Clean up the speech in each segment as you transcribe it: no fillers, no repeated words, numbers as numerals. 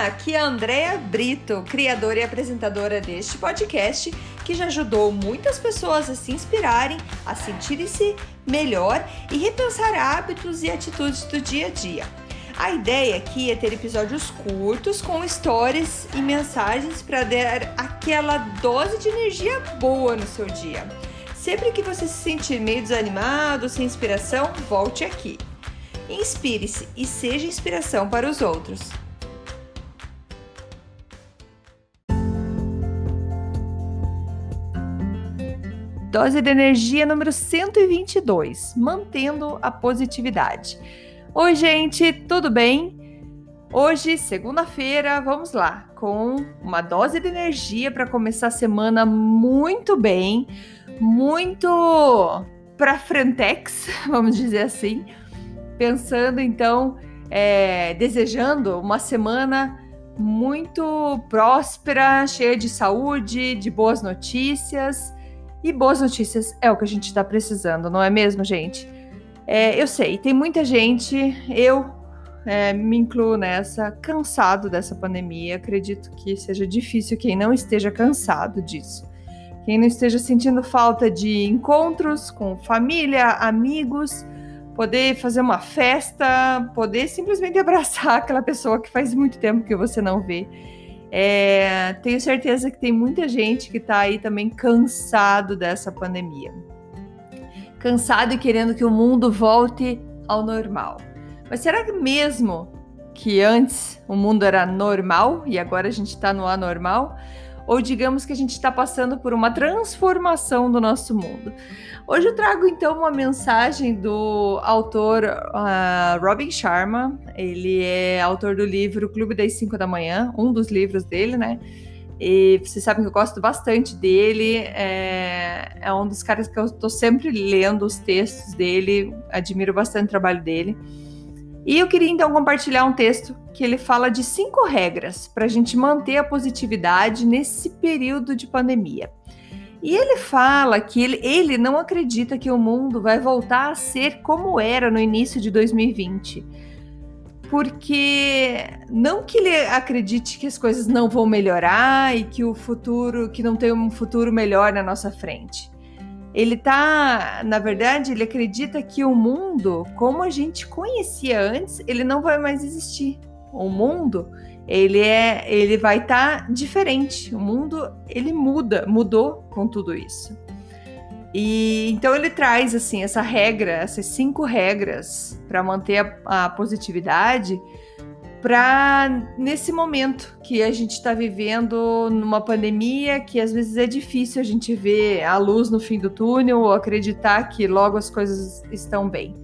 Olá, aqui é a Andrea Brito, criadora e apresentadora deste podcast, que já ajudou muitas pessoas a se inspirarem, a sentirem-se melhor e repensar hábitos e atitudes do dia a dia. A ideia aqui é ter episódios curtos com histórias e mensagens para dar aquela dose de energia boa no seu dia. Sempre que você se sentir meio desanimado, sem inspiração, volte aqui. Inspire-se e seja inspiração para os outros. Dose de energia número 122, mantendo a positividade. Oi, gente, tudo bem? Hoje, segunda-feira, vamos lá, com uma dose de energia para começar a semana muito bem, muito para frentex, vamos dizer assim, pensando então, desejando uma semana muito próspera, cheia de saúde, de boas notícias. E boas notícias é o que a gente está precisando, não é mesmo, gente? Eu sei, tem muita gente, eu me incluo nessa, cansado dessa pandemia. Acredito que seja difícil quem não esteja cansado disso. Quem não esteja sentindo falta de encontros com família, amigos, poder fazer uma festa, poder simplesmente abraçar aquela pessoa que faz muito tempo que você não vê. Tenho certeza que tem muita gente que está aí também cansado dessa pandemia. Cansado e querendo que o mundo volte ao normal. Mas será que mesmo que antes o mundo era normal e agora a gente está no anormal? Ou digamos que a gente está passando por uma transformação do nosso mundo? Hoje eu trago então uma mensagem do autor Robin Sharma. Ele é autor do livro Clube das 5 da Manhã, um dos livros dele, né? E vocês sabem que eu gosto bastante dele, é um dos caras que eu estou sempre lendo os textos dele, admiro bastante o trabalho dele. E eu queria então compartilhar um texto que ele fala de 5 regras para a gente manter a positividade nesse período de pandemia. E ele fala que ele não acredita que o mundo vai voltar a ser como era no início de 2020. Porque não que ele acredite que as coisas não vão melhorar e que que não tem um futuro melhor na nossa frente. Na verdade, ele acredita que o mundo, como a gente conhecia antes, ele não vai mais existir. O mundo, ele vai estar diferente. O mundo, ele mudou com tudo isso. E então ele traz assim essas 5 regras para manter a positividade, para nesse momento que a gente está vivendo numa pandemia, que às vezes é difícil a gente ver a luz no fim do túnel ou acreditar que logo as coisas estão bem.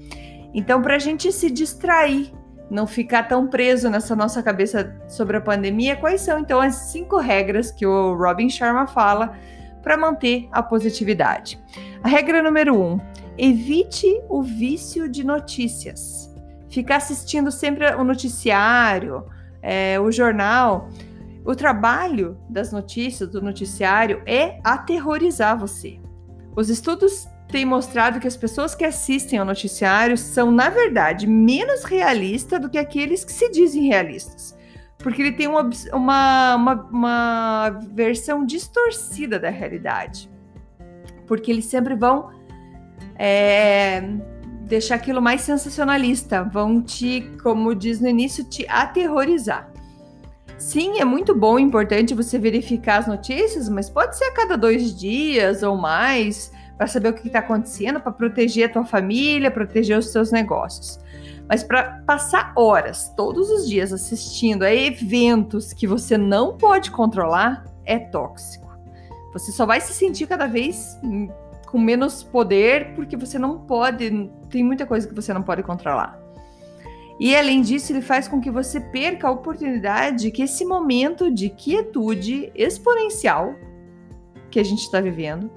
Então, para a gente se distrair, não ficar tão preso nessa nossa cabeça sobre a pandemia, quais são então as 5 regras que o Robin Sharma fala para manter a positividade? A regra número 1, evite o vício de notícias. Ficar assistindo sempre o noticiário, o jornal. O trabalho das notícias, do noticiário, é aterrorizar você. Os estudos têm mostrado que as pessoas que assistem ao noticiário são, na verdade, menos realistas do que aqueles que se dizem realistas. Porque ele tem uma versão distorcida da realidade. Porque eles sempre vão deixar aquilo mais sensacionalista, vão como diz no início, te aterrorizar. Sim, é muito bom e importante você verificar as notícias, mas pode ser a cada 2 dias ou mais, para saber o que está acontecendo, para proteger a tua família, proteger os seus negócios. Mas para passar horas, todos os dias, assistindo a eventos que você não pode controlar, é tóxico. Você só vai se sentir cada vez com menos poder, porque você não pode, tem muita coisa que você não pode controlar. E além disso, ele faz com que você perca a oportunidade que esse momento de quietude exponencial que a gente está vivendo,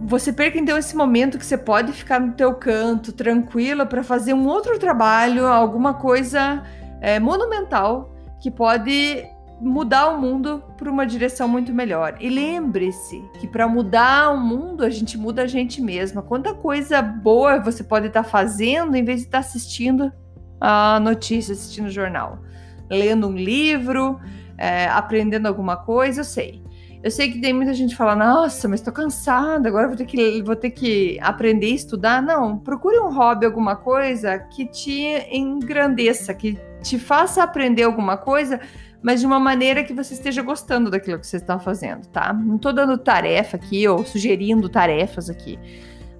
você perca então esse momento que você pode ficar no teu canto, tranquila, para fazer um outro trabalho, alguma coisa monumental que pode mudar o mundo para uma direção muito melhor. E lembre-se que para mudar o mundo, a gente muda a gente mesma. Quanta coisa boa você pode estar fazendo em vez de estar assistindo a notícia, assistindo o jornal, lendo um livro, aprendendo alguma coisa, eu sei. Eu sei que tem muita gente que fala, nossa, mas tô cansada, agora vou ter que aprender a estudar. Não, procure um hobby, alguma coisa que te engrandeça, que te faça aprender alguma coisa, mas de uma maneira que você esteja gostando daquilo que você está fazendo, tá? Não tô dando tarefa aqui ou sugerindo tarefas aqui.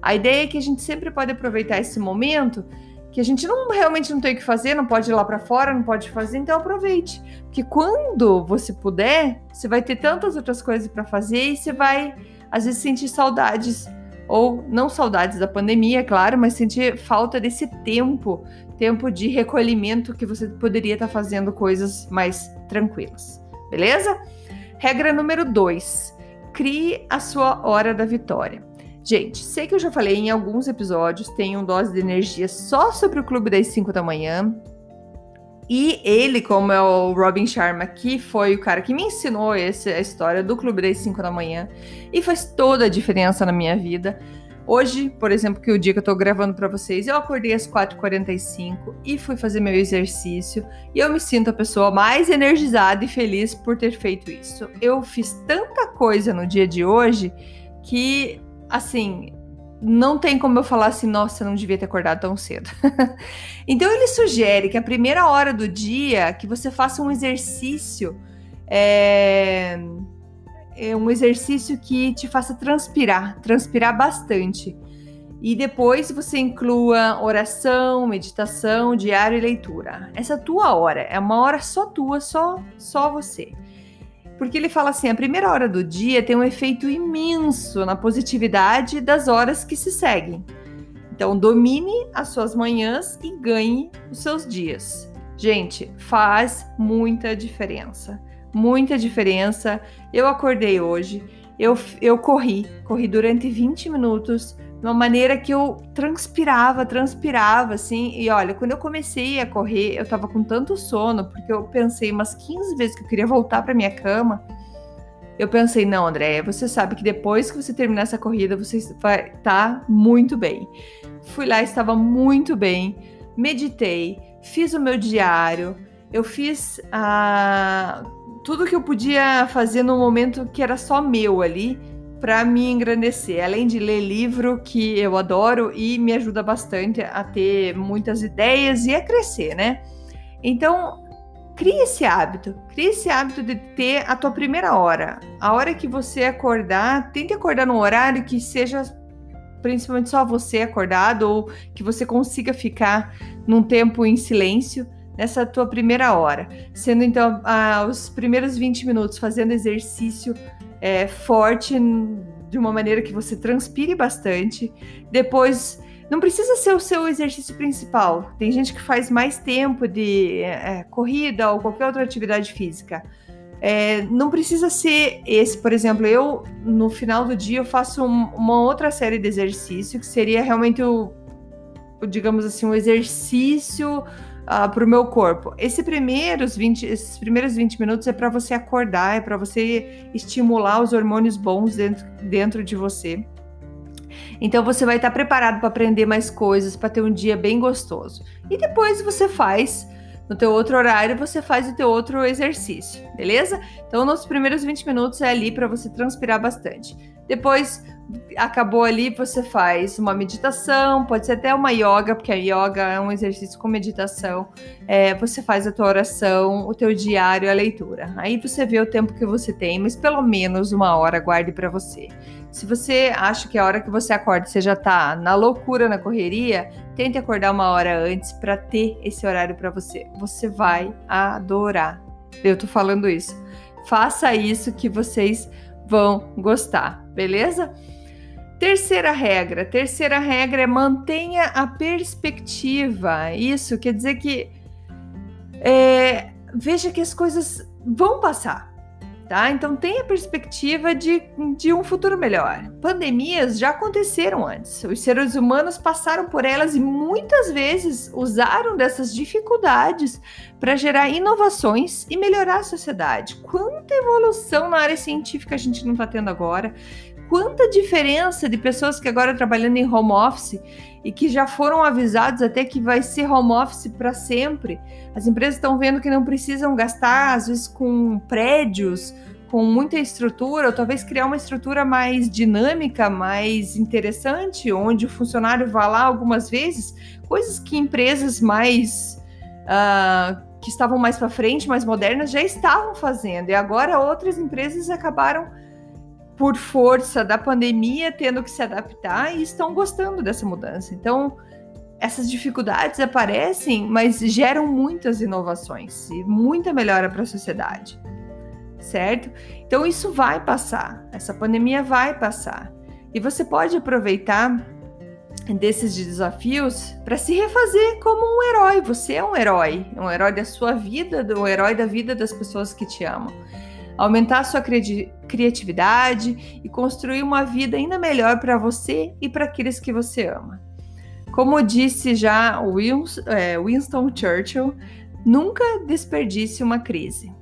A ideia é que a gente sempre pode aproveitar esse momento que a gente realmente não tem o que fazer, não pode ir lá para fora, não pode fazer, então aproveite. Porque quando você puder, você vai ter tantas outras coisas para fazer e você vai, às vezes, sentir saudades, ou não saudades da pandemia, claro, mas sentir falta desse tempo de recolhimento que você poderia estar fazendo coisas mais tranquilas, beleza? Regra número 2, crie a sua hora da vitória. Gente, sei que eu já falei em alguns episódios, tem um Dose de Energia só sobre o Clube das 5 da manhã. E ele, como é o Robin Sharma, que foi o cara que me ensinou a história do Clube das 5 da manhã. E faz toda a diferença na minha vida. Hoje, por exemplo, que é o dia que eu tô gravando para vocês, eu acordei às 4h45 e fui fazer meu exercício. E eu me sinto a pessoa mais energizada e feliz por ter feito isso. Eu fiz tanta coisa no dia de hoje que... assim, não tem como eu falar assim, nossa, não devia ter acordado tão cedo. Então ele sugere que a primeira hora do dia que você faça um exercício, um exercício que te faça transpirar bastante. E depois você inclua oração, meditação, diário e leitura. Essa tua hora é uma hora só tua, só você. Porque ele fala assim, a primeira hora do dia tem um efeito imenso na positividade das horas que se seguem. Então, domine as suas manhãs e ganhe os seus dias. Gente, faz muita diferença. Muita diferença. Eu acordei hoje, eu corri durante 20 minutos, de uma maneira que eu transpirava, assim, e olha, quando eu comecei a correr, eu tava com tanto sono, porque eu pensei umas 15 vezes que eu queria voltar pra minha cama. Eu pensei, não, Andréia, você sabe que depois que você terminar essa corrida, você vai estar muito bem. Fui lá, estava muito bem, meditei, fiz o meu diário, eu fiz tudo que eu podia fazer no momento que era só meu ali, para me engrandecer, além de ler livro que eu adoro e me ajuda bastante a ter muitas ideias e a crescer, né? Então, crie esse hábito de ter a tua primeira hora. A hora que você acordar, tente acordar num horário que seja principalmente só você acordado ou que você consiga ficar num tempo em silêncio nessa tua primeira hora. Sendo então os primeiros 20 minutos fazendo exercício forte, de uma maneira que você transpire bastante. Depois, não precisa ser o seu exercício principal. Tem gente que faz mais tempo de corrida ou qualquer outra atividade física. Não precisa ser esse, por exemplo, eu no final do dia eu faço uma outra série de exercício que seria realmente digamos assim, um exercício para o meu corpo. Esses primeiros 20 minutos é para você acordar, é para você estimular os hormônios bons dentro de você. Então você vai estar preparado para aprender mais coisas, para ter um dia bem gostoso. E depois você faz, no teu outro horário, você faz o teu outro exercício, beleza? Então nos primeiros 20 minutos é ali para você transpirar bastante. Depois, acabou ali, você faz uma meditação, pode ser até uma yoga, porque a yoga é um exercício com meditação. Você faz a tua oração, o teu diário, a leitura. Aí você vê o tempo que você tem, mas pelo menos uma hora guarde para você. Se você acha que a hora que você acorda você já está na loucura, na correria, tente acordar uma hora antes para ter esse horário para você. Você vai adorar. Eu tô falando isso. Faça isso que vocês vão gostar, beleza? Terceira regra é mantenha a perspectiva. Isso quer dizer que veja que as coisas vão passar, tá? Então tenha perspectiva de um futuro melhor. Pandemias já aconteceram antes. Os seres humanos passaram por elas e muitas vezes usaram dessas dificuldades para gerar inovações e melhorar a sociedade. Quanta evolução na área científica a gente não está tendo agora? quanta diferença de pessoas que agora trabalhando em home office e que já foram avisados até que vai ser home office para sempre. As empresas estão vendo que não precisam gastar, às vezes, com prédios, com muita estrutura, ou talvez criar uma estrutura mais dinâmica, mais interessante, onde o funcionário vá lá algumas vezes, coisas que empresas mais que estavam mais para frente, mais modernas, já estavam fazendo, e agora outras empresas acabaram, por força da pandemia, tendo que se adaptar e estão gostando dessa mudança. Então, essas dificuldades aparecem, mas geram muitas inovações e muita melhora para a sociedade, certo? Então, isso vai passar, essa pandemia vai passar. E você pode aproveitar desses desafios para se refazer como um herói. Você é um herói da sua vida, um herói da vida das pessoas que te amam. Aumentar a sua criatividade e construir uma vida ainda melhor para você e para aqueles que você ama. Como disse já Winston Churchill, nunca desperdice uma crise.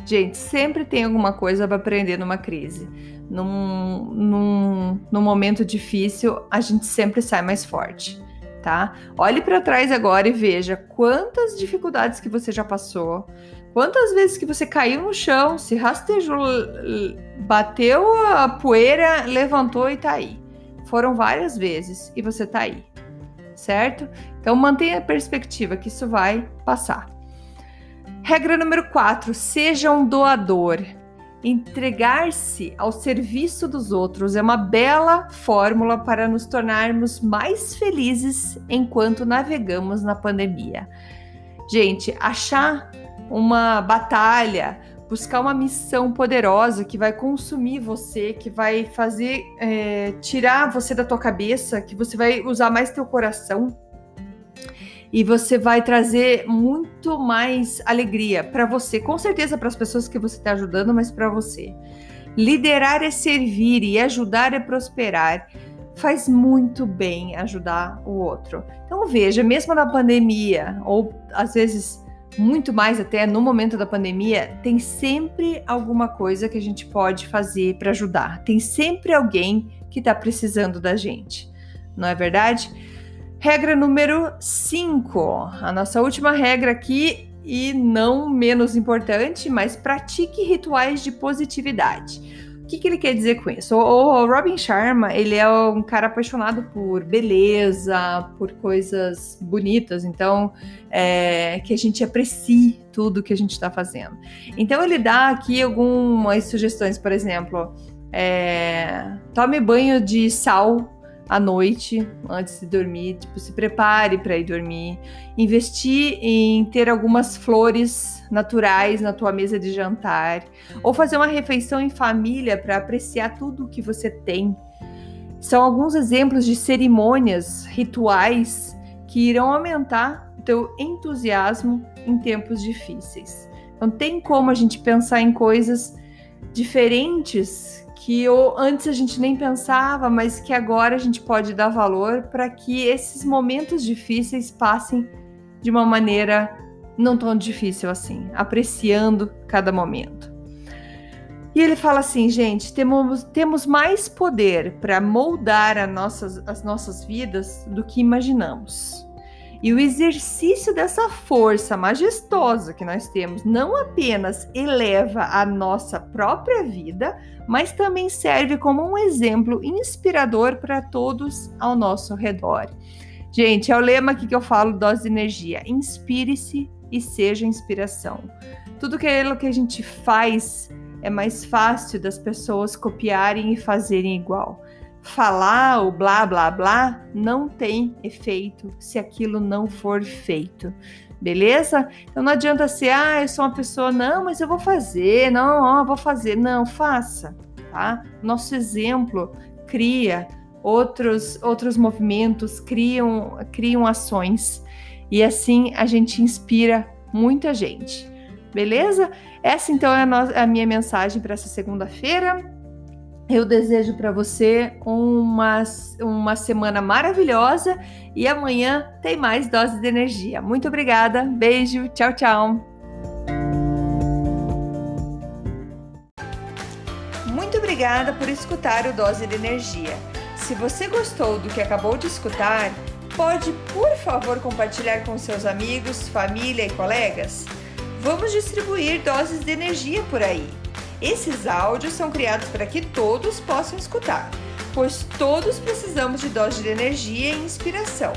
Gente, sempre tem alguma coisa para aprender numa crise. Num momento difícil, a gente sempre sai mais forte, tá? Olhe para trás agora e veja quantas dificuldades que você já passou, quantas vezes que você caiu no chão, se rastejou, bateu a poeira, levantou e tá aí. Foram várias vezes e você tá aí, certo? Então mantenha a perspectiva que isso vai passar. Regra número 4, seja um doador. Entregar-se ao serviço dos outros é uma bela fórmula para nos tornarmos mais felizes enquanto navegamos na pandemia. Gente, achar uma batalha, buscar uma missão poderosa que vai consumir você, que vai fazer tirar você da tua cabeça, que você vai usar mais teu coração e você vai trazer muito mais alegria para você, com certeza para as pessoas que você está ajudando, mas para você. Liderar é servir e ajudar é prosperar. Faz muito bem ajudar o outro. Então veja, mesmo na pandemia, ou às vezes muito mais até no momento da pandemia, tem sempre alguma coisa que a gente pode fazer para ajudar. Tem sempre alguém que está precisando da gente, não é verdade? Regra número 5, a nossa última regra aqui, e não menos importante, mas pratique rituais de positividade. O que ele quer dizer com isso? O Robin Sharma, ele é um cara apaixonado por beleza, por coisas bonitas, então que a gente aprecie tudo que a gente está fazendo. Então ele dá aqui algumas sugestões, por exemplo, tome banho de sal à noite, antes de dormir, se prepare para ir dormir, investir em ter algumas flores naturais na tua mesa de jantar, ou fazer uma refeição em família para apreciar tudo que você tem. São alguns exemplos de cerimônias, rituais que irão aumentar o teu entusiasmo em tempos difíceis. Então tem como a gente pensar em coisas diferentes que antes a gente nem pensava, mas que agora a gente pode dar valor para que esses momentos difíceis passem de uma maneira não tão difícil assim, apreciando cada momento. E ele fala assim, gente, temos mais poder para moldar as nossas vidas do que imaginamos. E o exercício dessa força majestosa que nós temos não apenas eleva a nossa própria vida, mas também serve como um exemplo inspirador para todos ao nosso redor. Gente, é o lema aqui que eu falo, dose de energia. Inspire-se e seja inspiração. Tudo aquilo que a gente faz é mais fácil das pessoas copiarem e fazerem igual. Falar o blá blá blá não tem efeito se aquilo não for feito, beleza? Então não adianta ser, eu sou uma pessoa, não, mas eu vou fazer, não, vou fazer, não, faça, tá? Nosso exemplo cria outros movimentos, criam ações e assim a gente inspira muita gente, beleza? Essa então é a minha mensagem para essa segunda-feira. Eu desejo para você uma semana maravilhosa e amanhã tem mais dose de energia. Muito obrigada, beijo, tchau, tchau. Muito obrigada obrigada por escutar o Dose de Energia. Se você gostou do que acabou de escutar, pode, por favor, compartilhar com seus amigos, família e colegas? Vamos distribuir doses de energia por aí. Esses áudios são criados para que todos possam escutar, pois todos precisamos de doses de energia e inspiração.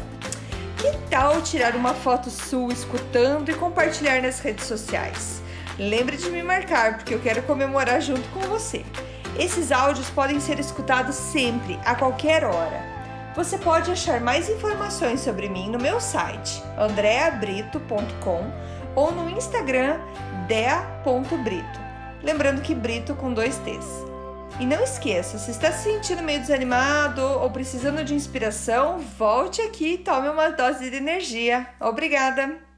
Que tal tirar uma foto sua escutando e compartilhar nas redes sociais? Lembre de me marcar, porque eu quero comemorar junto com você. Esses áudios podem ser escutados sempre, a qualquer hora. Você pode achar mais informações sobre mim no meu site, andreabrito.com, ou no Instagram, dea.brito. Lembrando que Brito com 2 T's. E não esqueça, se está se sentindo meio desanimado ou precisando de inspiração, volte aqui e tome uma dose de energia. Obrigada!